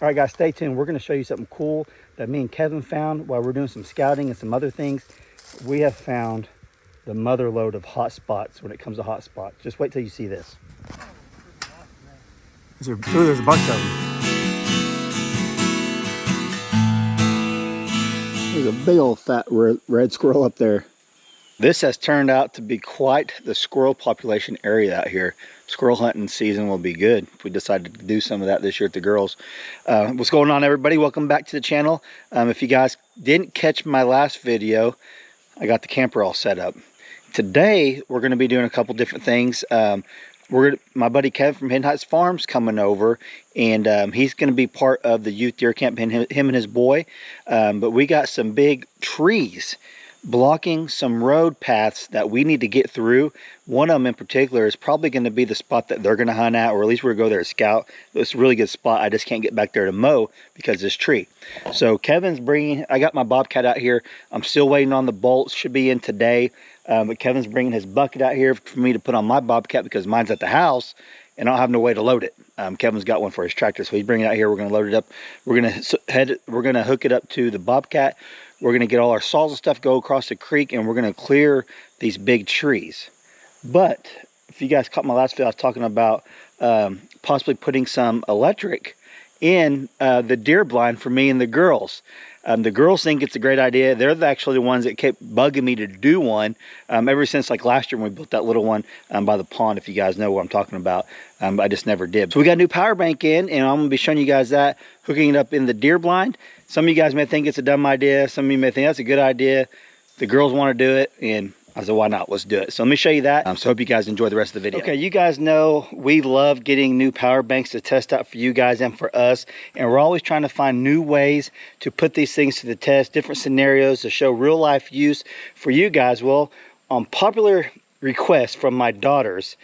All right, guys, stay tuned. We're going to show you something cool that me and Kevin found while we're doing some scouting and some other things. We have found the mother lode of hot spots when it comes to hot spots. Just wait till you see this. There's a bunch of them. There's a big old fat red squirrel up there. This has turned out to be quite the squirrel population area out here. Squirrel hunting season will be good if we decide to do some of that this year at the girls. What's going on, everybody? Welcome back to the channel. If you guys didn't catch my last video, I got the camper all set up. Today we're going to be doing a couple different things. My buddy Kevin from Hidden Heights Farms coming over, and he's going to be part of the youth deer camp, him and his boy. But we got some big trees blocking some road paths that we need to get through. One of them in particular is probably going to be the spot that they're going to hunt at, or at least we're going to go there to scout. It's a really good spot. I just can't get back there to mow because of this tree. So Kevin's bringing, I got my bobcat out here. I'm still waiting on the bolts, should be in today. But Kevin's bringing his bucket out here for me to put on my bobcat because mine's at the house and I don't have no way to load it. Kevin's got one for his tractor, so he's bringing it out here. We're going to load it up. We're going to hook it up to the bobcat. We're going to get all our saws and stuff, go across the creek, and we're going to clear these big trees. But if you guys caught my last video, I was talking about possibly putting some electric in the deer blind for me and the girls. The girls think it's a great idea. They're actually the ones that kept bugging me to do one ever since like last year when we built that little one by the pond, if you guys know what I'm talking about. I just never did. So we got a new power bank in, and I'm going to be showing you guys that, hooking it up in the deer blind. Some of you guys may think it's a dumb idea. Some of you may think that's a good idea. The girls want to do it, and I said, why not? Let's do it. So let me show you that. So hope you guys enjoy the rest of the video. Okay, you guys know we love getting new power banks to test out for you guys and for us. And we're always trying to find new ways to put these things to the test, different scenarios to show real life use for you guys. Well, on popular request from my daughters,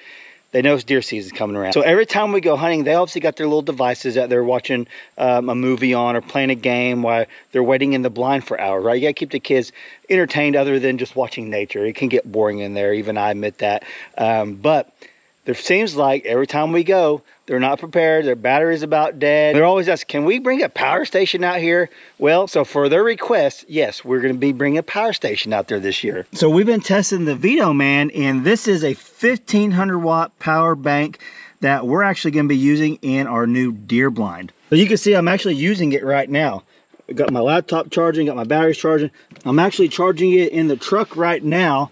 they know it's deer season coming around. So every time we go hunting, they obviously got their little devices that they're watching a movie on or playing a game while they're waiting in the blind for hours, right? You gotta keep the kids entertained other than just watching nature. It can get boring in there, even I admit that. But there seems like every time we go, they're not prepared, their battery's about dead. They're always asking, can we bring a power station out here? Well, so for their request, yes, we're gonna be bringing a power station out there this year. So we've been testing the VTOMAN, and this is a 1500 watt power bank that we're actually gonna be using in our new deer blind. So you can see I'm actually using it right now. I got my laptop charging, got my batteries charging. I'm actually charging it in the truck right now.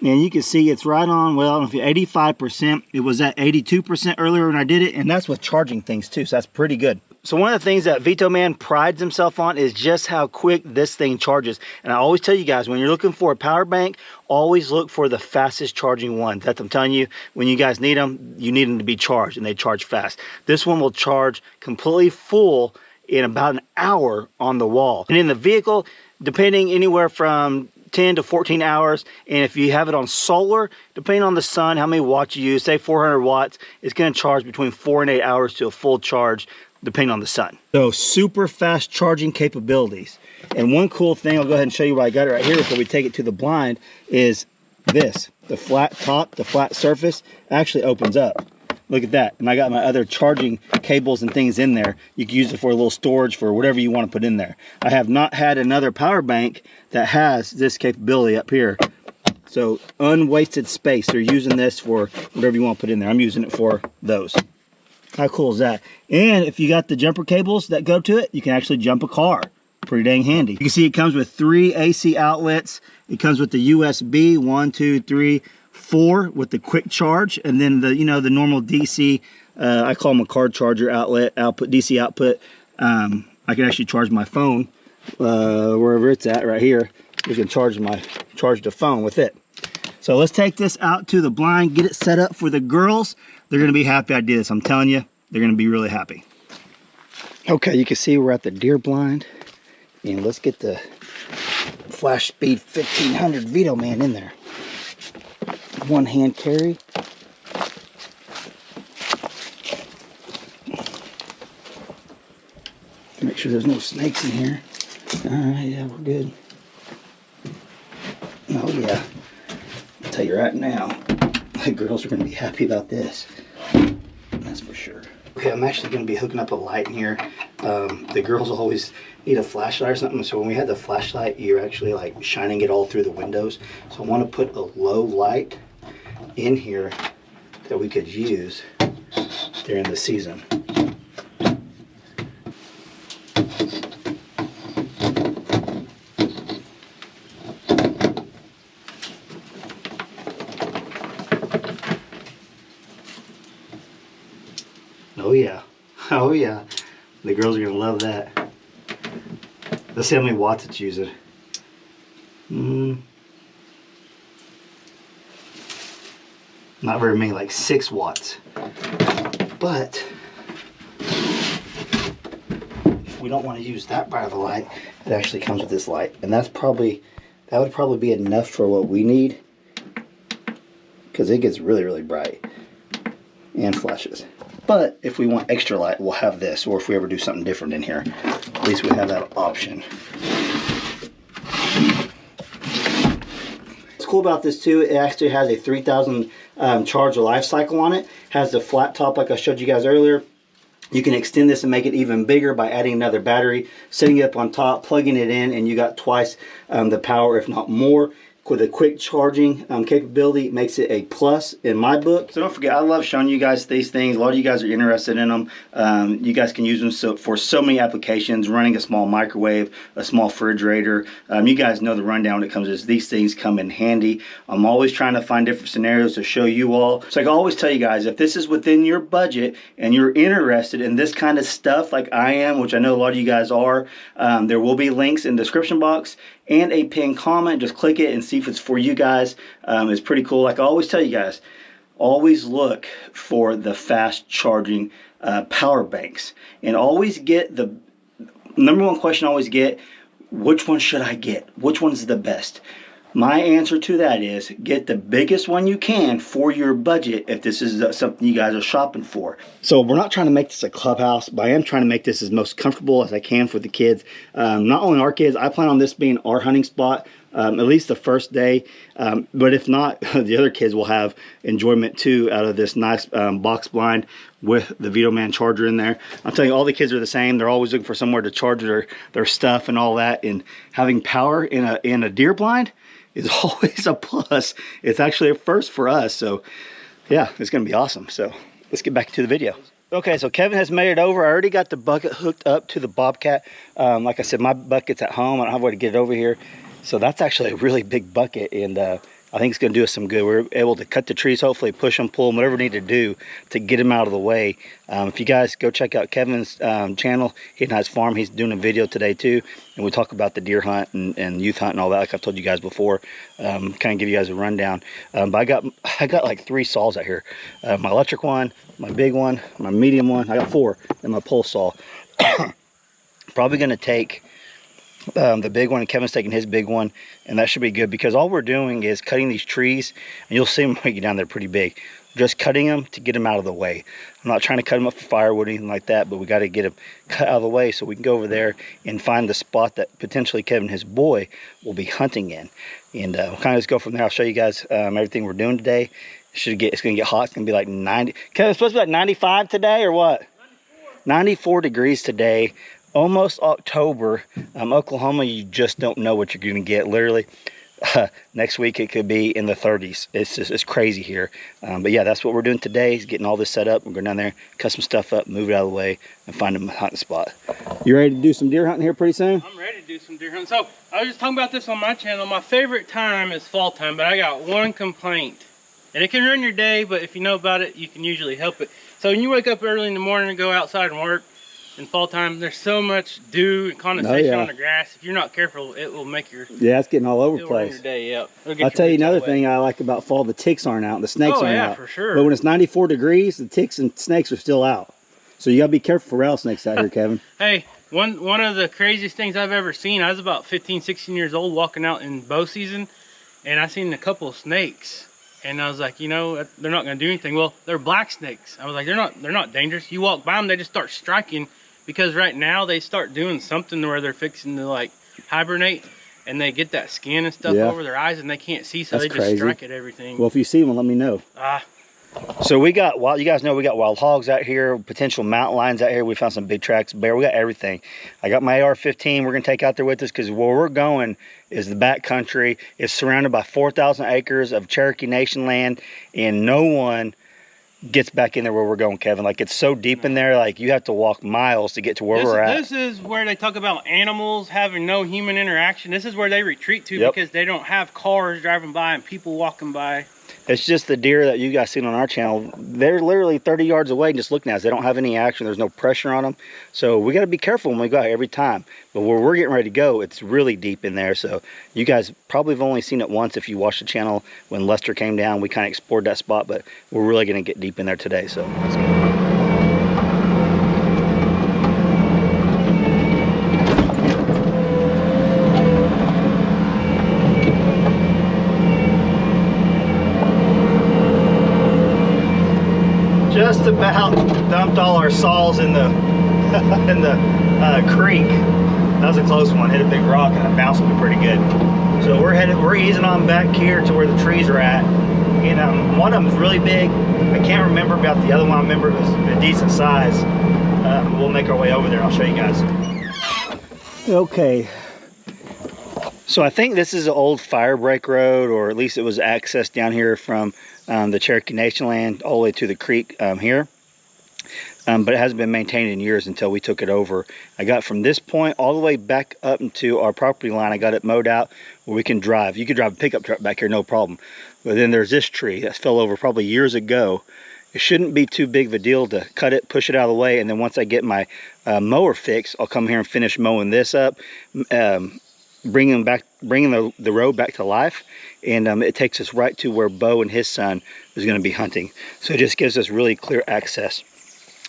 And you can see it's right on, well, if you're 85%, it was at 82% earlier when I did it, and that's with charging things too, so that's pretty good. So one of the things that VTOMAN prides himself on is just how quick this thing charges. And I always tell you guys, when you're looking for a power bank, always look for the fastest charging ones. That's, I'm telling you, when you guys need them, you need them to be charged, and they charge fast. This one will charge completely full in about an hour on the wall. And in the vehicle, depending anywhere from 10 to 14 hours, and if you have it on solar, depending on the sun, how many watts you use, say 400 watts, it's going to charge between 4 and 8 hours to a full charge, depending on the sun. So super fast charging capabilities. And one cool thing, I'll go ahead and show you why I got it right here before we take it to the blind, is this. The flat top, the flat surface actually opens up. Look at that. And I got my other charging cables and things in there. You can use it for a little storage for whatever you want to put in there. I have not had another power bank that has this capability up here. So unwasted space. They're using this for whatever you want to put in there. I'm using it for those. How cool is that? And if you got the jumper cables that go to it, you can actually jump a car. Pretty dang handy. You can see it comes with 3 AC outlets. It comes with the USB, 1, 2, 3, 4 with the quick charge, and then the, you know, the normal DC, I call them a card charger outlet, DC output. I can actually charge my phone wherever it's at right here. We can charge the phone with it. So let's take this out to the blind, get it set up for the girls. They're gonna be happy I did this. I'm telling you, they're gonna be really happy. Okay, you can see we're at the deer blind, and let's get the flash speed 1500 VTOMAN in there. One hand carry. Make sure there's no snakes in here. All right, yeah, we're good. Oh yeah, I'll tell you right now, the girls are gonna be happy about this. That's for sure. Okay, I'm actually gonna be hooking up a light in here. The girls always need a flashlight or something, so when we had the flashlight, you're actually like shining it all through the windows. So I want to put a low light in here that we could use during the season. Oh yeah, oh yeah. The girls are gonna love that. Let's see how many watts it's using. Not very many, like 6 watts. But if we don't want to use that bright of a light, it actually comes with this light, and that would probably be enough for what we need, because it gets really, really bright and flashes. But if we want extra light, we'll have this, or if we ever do something different in here, at least we have that option. What's cool about this too, it actually has a 3000 charge life cycle on it. Has the flat top like I showed you guys earlier. You can extend this and make it even bigger by adding another battery, setting it up on top, plugging it in, and you got twice the power, if not more. With a quick charging capability, it makes it a plus in my book. So don't forget, I love showing you guys these things. A lot of you guys are interested in them. You guys can use them for so many applications, running a small microwave, a small refrigerator. You guys know the rundown when it comes to this. These things come in handy. I'm always trying to find different scenarios to show you all. So I can always tell you guys, if this is within your budget and you're interested in this kind of stuff like I am, which I know a lot of you guys are, there will be links in the description box and a pinned comment. Just click it and see if it's for you guys. It's pretty cool. Like I always tell you guys, always look for the fast charging power banks, and always get the number one question I always get: which one should I get? Which one's the best? My answer to that is get the biggest one you can for your budget if this is something you guys are shopping for. So we're not trying to make this a clubhouse, but I am trying to make this as most comfortable as I can for the kids. Not only our kids, I plan on this being our hunting spot at least the first day. But if not, the other kids will have enjoyment too out of this nice box blind with the VTOMAN charger in there. I'm telling you, all the kids are the same. They're always looking for somewhere to charge their stuff and all that. And having power in a deer blind is always a plus. It's actually a first for us. So yeah, it's gonna be awesome. So let's get back to the video. Okay, so Kevin has made it over. I already got the bucket hooked up to the Bobcat. Like I said, my bucket's at home. I don't have a way to get it over here. So that's actually a really big bucket, and I think it's going to do us some good. We're able to cut the trees, hopefully push them, pull them, whatever we need to do to get them out of the way. If you guys go check out Kevin's channel, he and his farm, he's doing a video today too, and we talk about the deer hunt and youth hunt and all that, like I've told you guys before. Kind of give you guys a rundown. But I got like 3 saws out here. My electric one, my big one, my medium one. I got 4, and my pole saw. Probably going to take the big one, and Kevin's taking his big one, and that should be good, because all we're doing is cutting these trees, and you'll see them when you get down there pretty big. Just cutting them to get them out of the way. I'm not trying to cut them up for firewood or anything like that, but we got to get them cut out of the way so we can go over there and find the spot that potentially Kevin and his boy will be hunting in, and we'll kind of just go from there. I'll show you guys everything we're doing today. It's gonna get hot. It's gonna be like 90. Kevin, it's supposed to be like 95 today, or what? 94 degrees today. Almost October. Oklahoma, you just don't know what you're going to get. Literally, next week it could be in the 30s. It's crazy here. But yeah, that's what we're doing today, is getting all this set up. We're going down there, cut some stuff up, move it out of the way, and find a hunting spot. You ready to do some deer hunting here pretty soon? I'm ready to do some deer hunting. So I was just talking about this on my channel. My favorite time is fall time, but I got one complaint. And it can ruin your day, but if you know about it, you can usually help it. So when you wake up early in the morning and go outside and work, in fall time, there's so much dew and condensation on the grass. If you're not careful, it will make your it's getting all over the place. Your day, yeah. I'll tell you another thing I like about fall: the ticks aren't out, the snakes aren't out. For sure. But when it's 94 degrees, the ticks and snakes are still out. So you gotta be careful for rattlesnakes out here, Kevin. Hey, one of the craziest things I've ever seen. I was about 15, 16 years old, walking out in bow season, and I seen a couple of snakes. And I was like, you know, they're not gonna do anything. Well, they're black snakes. I was like, they're not dangerous. You walk by them, they just start striking. Because right now they start doing something where they're fixing to like hibernate, and they get that skin and stuff over their eyes, and they can't see, so they just strike at everything. Well, if you see one, let me know. So we got wild, you guys know we got wild hogs out here, potential mountain lions out here. We found some big tracks, bear, we got everything. I got my AR-15 we're gonna take out there with us because where we're going is the back country. It's surrounded by 4,000 acres of Cherokee Nation land, and no one gets back in there where we're going, Kevin. Like, it's so deep in there, like you have to walk miles to get to where we're at. This is where they talk about animals having no human interaction. This is where they retreat to because they don't have cars driving by and people walking by. It's just the deer that you guys seen on our channel. They're literally 30 yards away and just looking at us. They don't have any action. There's no pressure on them. So we got to be careful when we go out every time. But where we're getting ready to go, it's really deep in there. So you guys probably have only seen it once if you watched the channel when Lester came down. We kind of explored that spot, but we're really going to get deep in there today. So let's go. Just about dumped all our saws in the in the creek. That was a close one. Hit a big rock and it bounced me pretty good. So we're easing on back here to where the trees are at. And one of them is really big. I can't remember about the other one. I remember it was a decent size. We'll make our way over there. I'll show you guys. Okay. So I think this is an old fire break road, or at least it was accessed down here from the Cherokee Nation land all the way to the creek here. But it hasn't been maintained in years until we took it over. I got from this point all the way back up into our property line. I got it mowed out where we can drive. You could drive a pickup truck back here, no problem. But then there's this tree that fell over probably years ago. It shouldn't be too big of a deal to cut it, push it out of the way, and then once I get my mower fixed, I'll come here and finish mowing this up, bringing the road back to life. And it takes us right to where Bo and his son is going to be hunting. So it just gives us really clear access.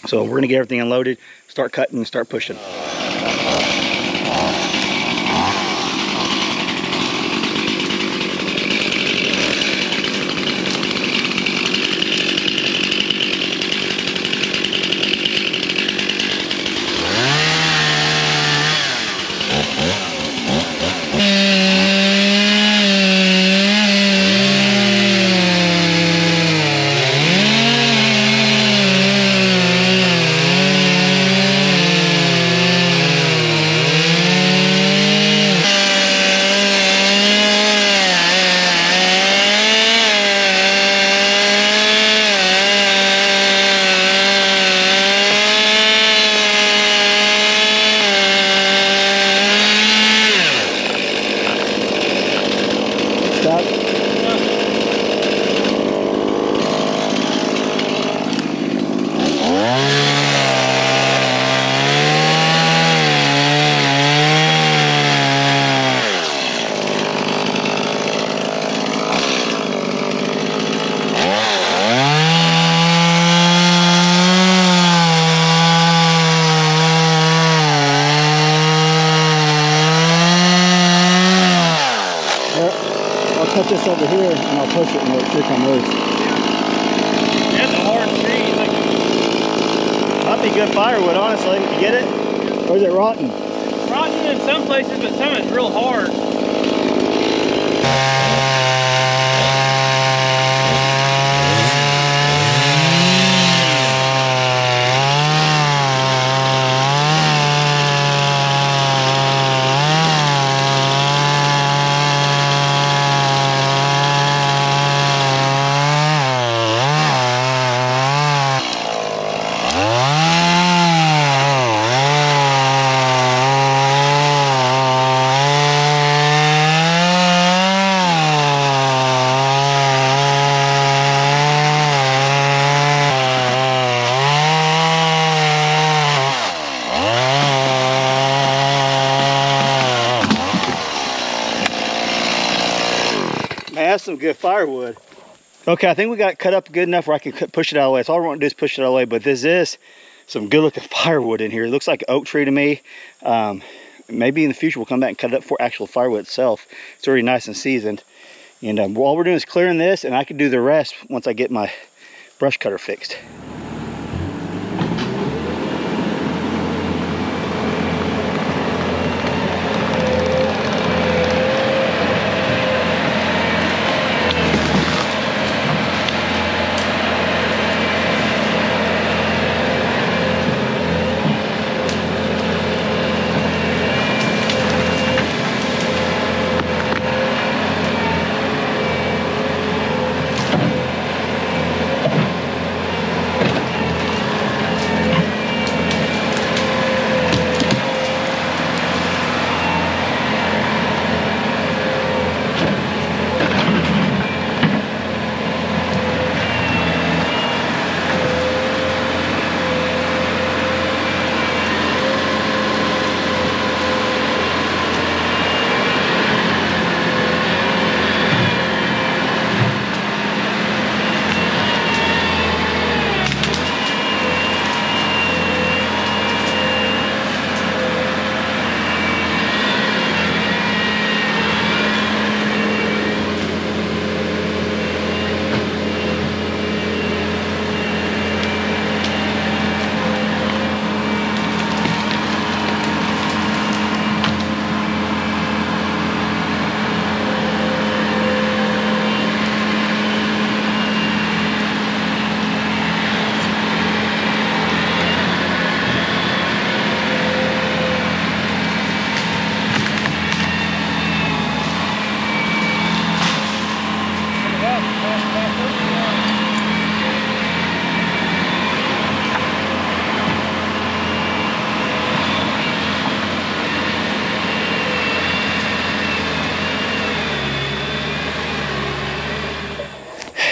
So we're going to get everything unloaded, start cutting, and start pushing. Cut this over here and I'll push it and let it come loose. That's a hard tree. Might be good firewood, honestly. You get it? Or is it rotten? It's rotten in some places, but some is real hard. That's some good firewood. Okay, I think we got it cut up good enough where I can push it out of the way. So all we want to do is push it out of the way, but this is some good looking firewood in here. It looks like an oak tree to me. Maybe in the future we'll come back and cut it up for actual firewood itself. It's already nice and seasoned. And all we're doing is clearing this, and I can do the rest once I get my brush cutter fixed.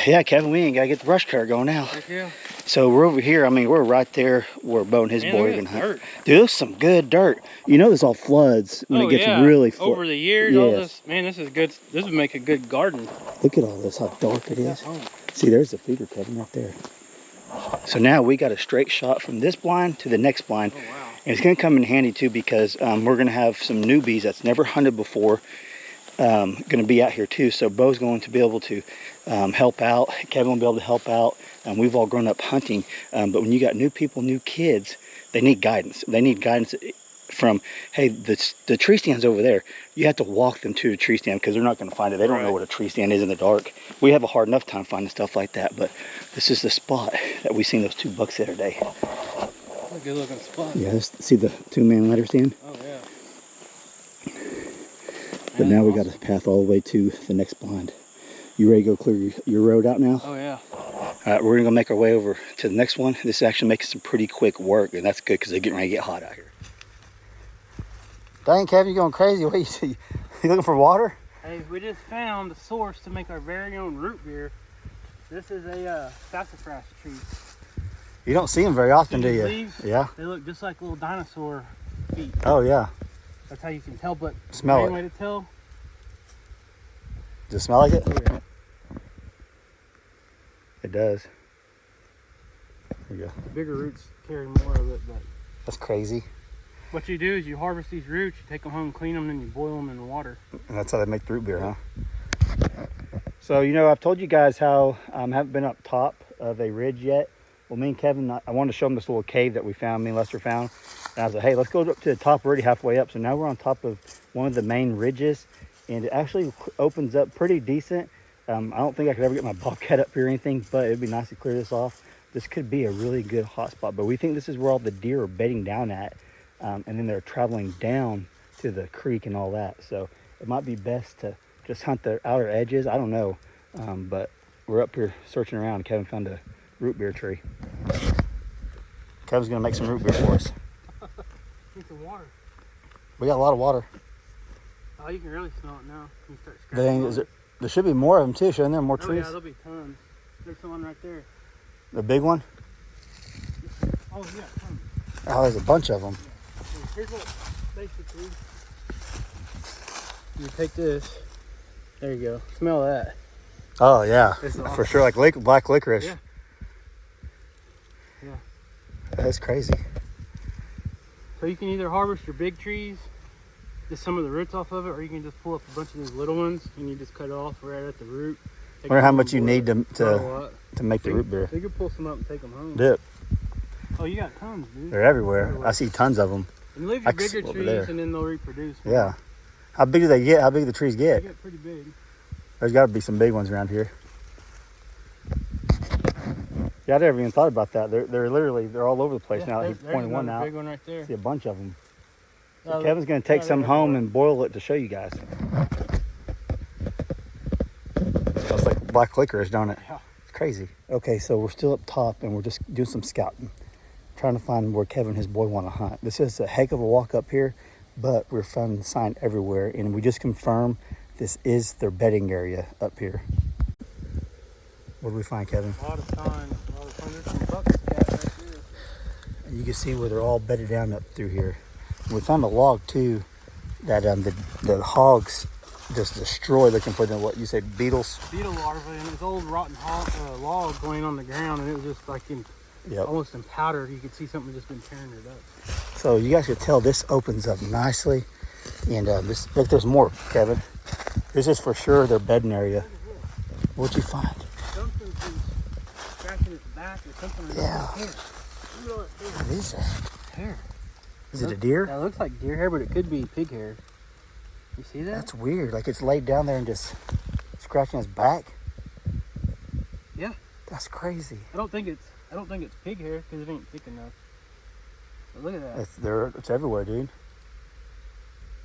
Yeah, Kevin, we ain't gotta get the brush cutter going now. Heck yeah. So we're over here. I mean, we're right there where Bo and his Man, boy look are at gonna hunt. dirt. Dude, there's some good dirt. You know, this all floods when it gets really full. Over the years, all this, man, this is good. This would make a good garden. Look at all this, how dark it is. Oh. See, there's the feeder, Kevin, right there. So now we got a straight shot from this blind to the next blind. Oh, wow. And it's gonna come in handy too, because we're gonna have some newbies that's never hunted before gonna be out here too. So Bo's going to be able to help out. Kevin will be able to help out. We've all grown up hunting, but when you got new people, new kids, they need guidance. They need guidance from, hey, the tree stand's over there. You have to walk them to the tree stand because they're not going to find it. They don't know what a tree stand is in the dark. We have a hard enough time finding stuff like that, but this is the spot that we seen those 2 bucks the other day. A good looking spot. Yeah, let's see the 2-man ladder stand. Oh yeah. But now we got a path all the way to the next blind. You ready to go clear your road out now? Oh yeah. All right, we're gonna go make our way over to the next one. This is actually making some pretty quick work, and that's good because they're getting ready to get hot out here. Dang, Kevin, you going crazy? What you looking for water? Hey, we just found the source to make our very own root beer. This is a sassafras tree. You don't see them very often, do you? Leaves, Yeah. They look just like little dinosaur feet. Oh yeah. That's how you can tell. But Smell the it. main way to tell. Does it smell like it? Oh, yeah. It does. There you go. The bigger roots carry more of it, but That's crazy. what you do is you harvest these roots, you take them home, clean them, then you boil them in the water. And that's how they make the root beer, huh? So, you know, I've told you guys how I haven't been up top of a ridge yet. Well, me and Kevin, I wanted to show them this little cave that we found, me and Lester found. And I was like, hey, let's go up to the top, we're already halfway up. So now we're on top of one of the main ridges, and it actually opens up pretty decent. I don't think I could ever get my bobcat up here or anything, but it'd be nice to clear this off. This could be a really good hot spot, but we think this is where all the deer are bedding down at. And then they're traveling down to the creek and all that. So it might be best to just hunt the outer edges. I don't know, but we're up here searching around. Kevin found a root beer tree. Kevin's gonna make some root beer for us. Need some water. We got a lot of water. Oh, you can really smell it now. You can start Dang, scratching. there should be more of them too, shouldn't there? More Oh trees? yeah, there'll be tons. There's someone right there. The big one? Oh yeah, tons. Oh, there's a bunch of them. Here's what, basically, you take this, there you go, smell that. Oh yeah, It's for awesome. sure, like black licorice. Yeah. Yeah. That's crazy. So you can either harvest your big trees, just some of the roots off of it, or you can just pull up a bunch of these little ones and you just cut it off right at the root. I wonder how much you need to to make the root beer. So you can pull some up and take them home. Dip. Oh, you got tons, dude. They're everywhere. I see tons of them. And leave your Like bigger over trees there. and then they'll reproduce. Yeah. How big do they get? How big do the trees They get? get pretty big. There's got to be some big ones around here. Yeah, I never even thought about that. They're all over the place now. He's pointing one out. Big one right there. See a bunch of them. So Oh, Kevin's going to take yeah, some they're home everywhere. and boil it to show you guys. Smells like black licorice, don't it? Yeah. It's crazy. Okay, so we're still up top and we're just doing some scouting, trying to find where Kevin and his boy want to hunt. This is a heck of a walk up here, but we're finding sign everywhere, and we just confirmed this is their bedding area up here. What did we find, Kevin? A lot of signs. A lot of signs. There's some bucks scattered right here. And you can see where they're all bedded down up through here. And we found a log too that the hogs just destroy, looking for the, what you say, beetles? Beetle larvae, and it was old rotten log laying on the ground, and it was just like almost in powder. You could see something just been tearing it up. So you guys could tell this opens up nicely. And this, look, there's more, Kevin. This is for sure their bedding area. What'd you find? Something's been scratching its back or something. Yeah. Hair. Look at all that hair. What is that? Hair. Is it a deer? That looks like deer hair, but it could be pig hair. You see that? That's weird. Like it's laid down there and just scratching his back. Yeah. That's crazy. I don't think it's pig hair because it ain't thick enough. But look at that. It's everywhere, dude.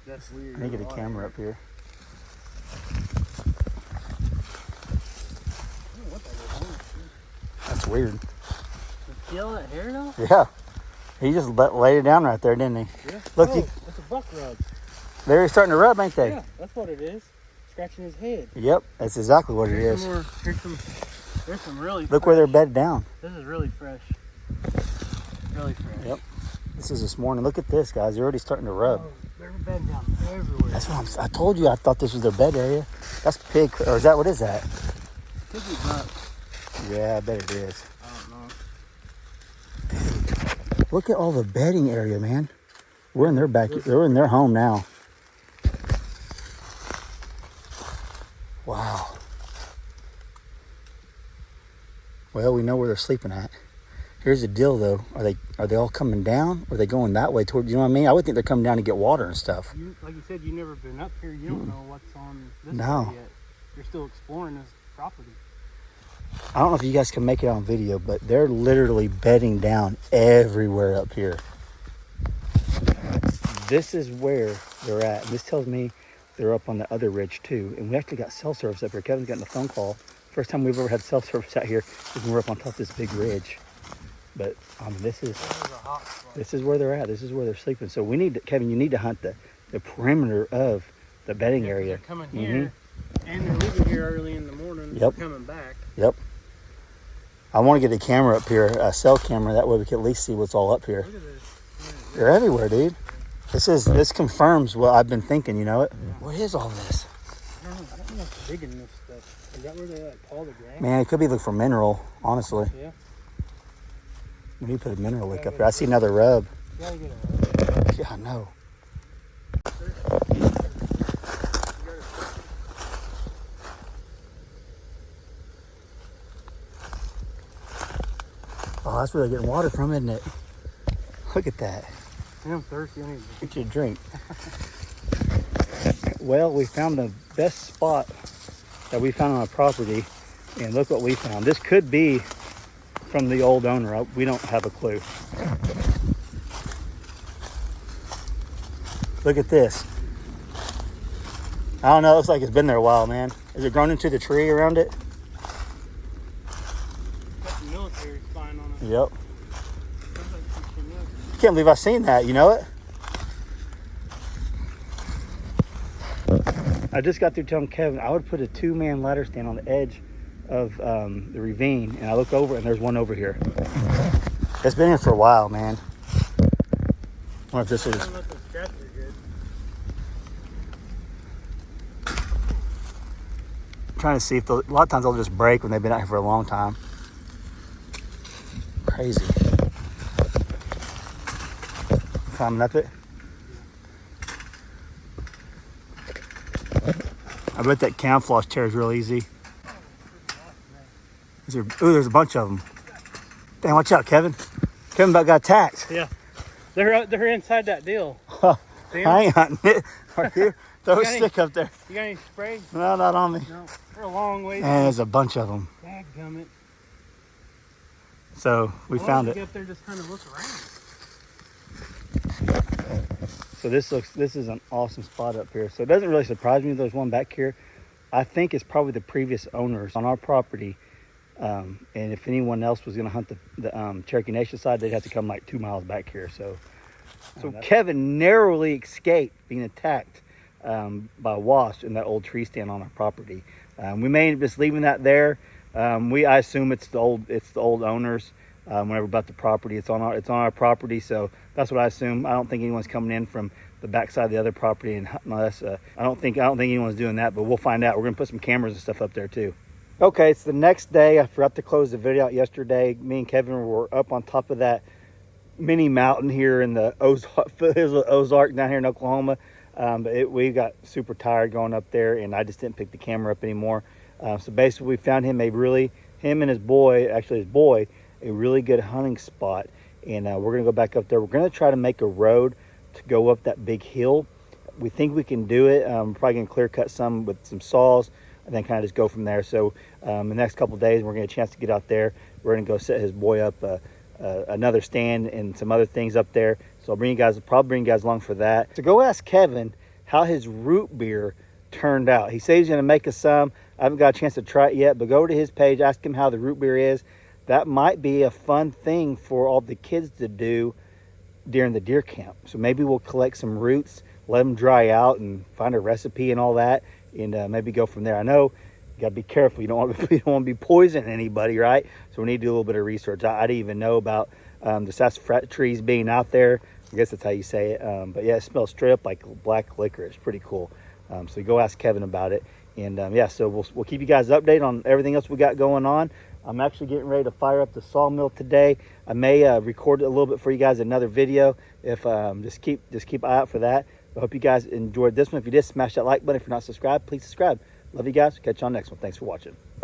That's weird. I need to get a camera up here. That's weird. Feel that hair though? Yeah. He just laid it down right there, didn't he? Yeah. Look, oh, that's a buck rub. They're starting to rub, ain't they? Yeah, that's what it is. Scratching his head. Yep, that's exactly what it Here's is. some more. Here's some There's some really Look where they're bedded down. This is really fresh. Really fresh. Yep. This is this morning. Look at this, guys. They're already starting to rub. Oh, they're bedding down everywhere. That's what I told you. I thought this was their bed area. That's pig, or is that, what is that? Could be buck. Yeah, I bet it is. I don't know. Dude, look at all the bedding area, man. We're in their they're in their home now. Wow. Well, we know where they're sleeping at. Here's the deal, though. Are they all coming down? Or are they going that way toward? You know what I mean? I would think they're coming down to get water and stuff. Like you said, you've never been up here. You don't know what's on this No. area yet. You're still exploring this property. I don't know if you guys can make it on video, but they're literally bedding down everywhere up here. This is where they're at. This tells me they're up on the other ridge too. And we actually got cell service up here. Kevin's gotten a phone call. First time we've ever had cell service out here is when we're up on top of this big ridge. But this is where they're at. This is where they're sleeping. So we need to, Kevin, you need to hunt the perimeter of the bedding area. They're coming here, and they're leaving here early in the morning. Yep. They're coming back. Yep. I want to get a camera up here, a cell camera. That way we can at least see what's all up here. Look at this. They're everywhere, dude. This confirms what I've been thinking. You know it. Yeah. What is all this? I don't know what's big in this stuff. Is that where they like haul the grass? Man, it could be looking for mineral. Honestly. Yeah. We need to put a mineral lick up here. I see another rub. You gotta get a rub. Yeah, I know. Oh, that's where they're getting water from, isn't it? Look at that. I'm thirsty. I need to Get you a drink. Well, we found the best spot that we found on our property, and look what we found. This could be from the old owner. We don't have a clue. Look at this. I don't know. It looks like it's been there a while, man. Is it grown into the tree around it? got the military spine on it. Yep. Can't believe I've seen that. You know it? I just got through telling Kevin I would put a 2-man ladder stand on the edge of the ravine, and I look over and there's one over here. It's been here for a while, man. I wonder if this is. I don't know if the scraps are good. I'm trying to see if a lot of times they'll just break when they've been out here for a long time. Crazy. Climbing up it. I bet that camouflage chair is real easy. Ooh, there's a bunch of them. Dang, watch out, Kevin. Kevin about got attacked. Yeah. They're inside that deal. I ain't hunting it. Are you? Throw a stick up there. You got any spray? No, not on me. No. They're a long way. And there's a bunch of them. Dadgummit. So we found it. Get up there, just kind of look around. So this is an awesome spot up here. So it doesn't really surprise me there's one back here. I think it's probably the previous owners on our property. And if anyone else was going to hunt the Cherokee Nation side, they'd have to come like 2 miles back here. So Kevin narrowly escaped being attacked by a wasp in that old tree stand on our property. We may end up just leaving that there. I assume it's the old owners. Whenever about the property, it's on our property, so that's what I assume. I don't think anyone's coming in from the backside of the other property and hunting us. I don't think anyone's doing that, but we'll find out. We're gonna put some cameras and stuff up there too. Okay, it's the next day. I forgot to close the video out yesterday. Me and Kevin were up on top of that mini mountain here in the Ozark down here in Oklahoma. But we got super tired going up there, and I just didn't pick the camera up anymore. So basically, we found him and his boy, a really good hunting spot, and we're gonna go back up there. We're gonna try to make a road to go up that big hill. We think we can do it. We're probably gonna clear cut some with some saws and then kind of just go from there. So the next couple of days we're gonna get a chance to get out there. We're gonna go set his boy up another stand and some other things up there. So I'll probably bring you guys along for that. So go ask Kevin how his root beer turned out. He says he's gonna make us some. I haven't got a chance to try it yet, but go to his page, ask him how the root beer is. That might be a fun thing for all the kids to do during the deer camp. So maybe we'll collect some roots, let them dry out, and find a recipe and all that, and maybe go from there. I know You got to be careful. You don't want to be poisoning anybody, right? So we need to do a little bit of research. I didn't even know about the sassafras trees being out there. I guess that's how you say it. But yeah, it smells straight up like black licorice. Pretty cool. So go ask Kevin about it. And yeah, so we'll keep you guys updated on everything else we got going on. I'm actually getting ready to fire up the sawmill today. I may record a little bit for you guys, another video. If just keep an eye out for that. I hope you guys enjoyed this one. If you did, smash that like button. If you're not subscribed, please subscribe. Love you guys. Catch you on the next one. Thanks for watching.